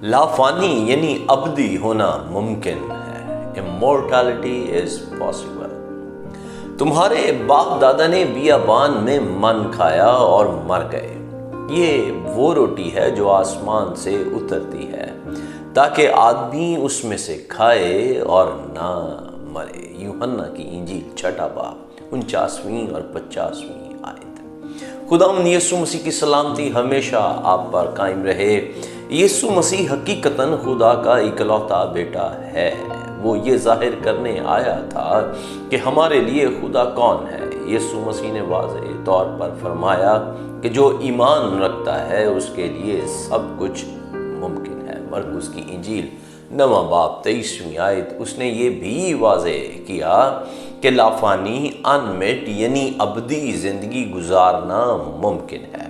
لافانی یعنی ابدی ہونا ممکن ہے. Immortality is possible. تمہارے باپ دادا نے بیابان میں من کھایا اور مر گئے. یہ وہ روٹی ہے جو آسمان سے اترتی ہے تاکہ آدمی اس میں سے کھائے اور نہ مرے. یوحنا کی انجیل 6 باب 49 اور 50 آیت. خداوند یسوع مسیح کی سلامتی ہمیشہ آپ پر قائم رہے. یسوع مسیح حقیقتاً خدا کا اکلوتا بیٹا ہے. وہ یہ ظاہر کرنے آیا تھا کہ ہمارے لیے خدا کون ہے. یسوع مسیح نے واضح طور پر فرمایا کہ جو ایمان رکھتا ہے اس کے لیے سب کچھ ممکن ہے. مرقس کی انجیل 9 باب 23 آیت. اس نے یہ بھی واضح کیا کہ لافانی انمٹ یعنی ابدی زندگی گزارنا ممکن ہے.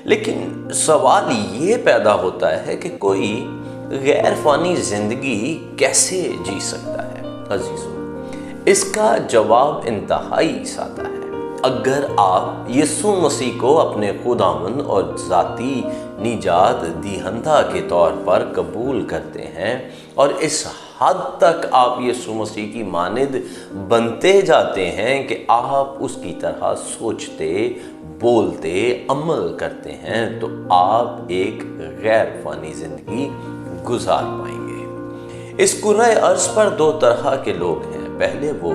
لیکن سوال یہ پیدا ہوتا ہے کہ کوئی غیر فانی زندگی کیسے جی سکتا ہے؟ عزیزو، اس کا جواب انتہائی سادہ ہے. اگر آپ یسوع مسیح کو اپنے خداوند اور ذاتی نجات دہندہ کے طور پر قبول کرتے ہیں اور اس حد تک آپ یسوع مسیح کی مانند بنتے جاتے ہیں کہ آپ اس کی طرح سوچتے، بولتے، عمل کرتے ہیں، تو آپ ایک غیر فانی زندگی گزار پائیں گے. اس کرۂ ارض پر 2 طرح کے لوگ ہیں. پہلے وہ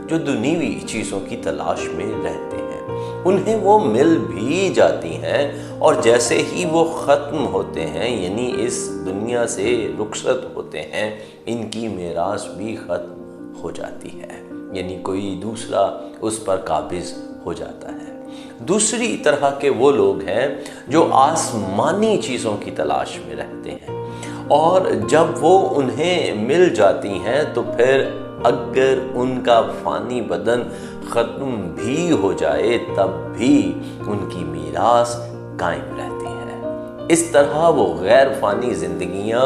جو دنیوی چیزوں کی تلاش میں رہتے ہیں. انہیں وہ مل بھی جاتی ہیں اور جیسے ہی وہ ختم ہوتے ہیں یعنی اس دنیا سے رخصت ہوتے ہیں، ان کی میراث بھی ختم ہو جاتی ہے، یعنی کوئی دوسرا اس پر قابض ہو جاتا ہے. دوسری طرح کے وہ لوگ ہیں جو آسمانی چیزوں کی تلاش میں رہتے ہیں اور جب وہ انہیں مل جاتی ہیں تو پھر اگر ان کا فانی بدن ختم بھی ہو جائے تب بھی ان کی میراث قائم رہتی ہے. اس طرح وہ غیر فانی زندگیاں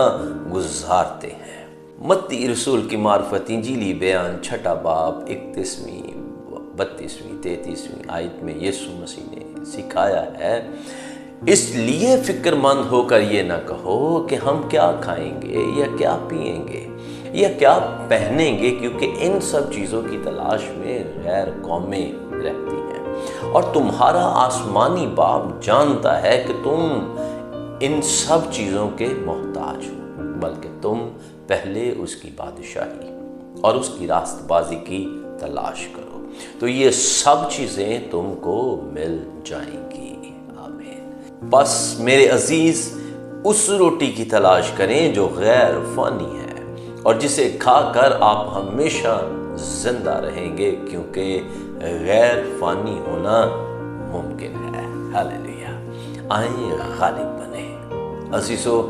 گزارتے ہیں. متی رسول کی معرفت انجیلی بیان 6 باب 31 32 33 آیت میں یسوع مسیح نے سکھایا ہے، اس لیے فکر مند ہو کر یہ نہ کہو کہ ہم کیا کھائیں گے یا کیا پئیں گے یا کیا پہنیں گے، کیونکہ ان سب چیزوں کی تلاش میں غیر قومیں رہتی ہیں اور تمہارا آسمانی باپ جانتا ہے کہ تم ان سب چیزوں کے محتاج ہو، بلکہ تم پہلے اس کی بادشاہی اور اس کی راست بازی کی تلاش کرو تو یہ سب چیزیں تم کو مل جائیں گی. آمین. بس میرے عزیز، اس روٹی کی تلاش کریں جو غیر فانی ہے اور جسے کھا کر آپ ہمیشہ زندہ رہیں گے، کیونکہ غیر فانی ہونا ممکن ہے. ہاللیلویا. آئیں غالب بنیں. عزیزو،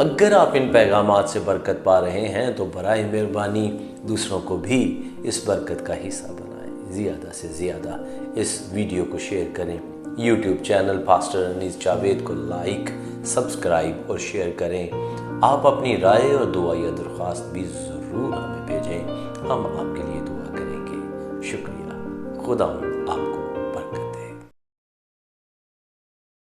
اگر آپ ان پیغامات سے برکت پا رہے ہیں تو برائے مہربانی دوسروں کو بھی اس برکت کا حصہ بنائیں. زیادہ سے زیادہ اس ویڈیو کو شیئر کریں. یوٹیوب چینل پاسٹر انیس جاوید کو لائک، سبسکرائب اور شیئر کریں. آپ اپنی رائے اور دعا یا درخواست بھی ضرور ہمیں بھیجیں. ہم آپ کے لیے دعا کریں گے. شکریہ. خدا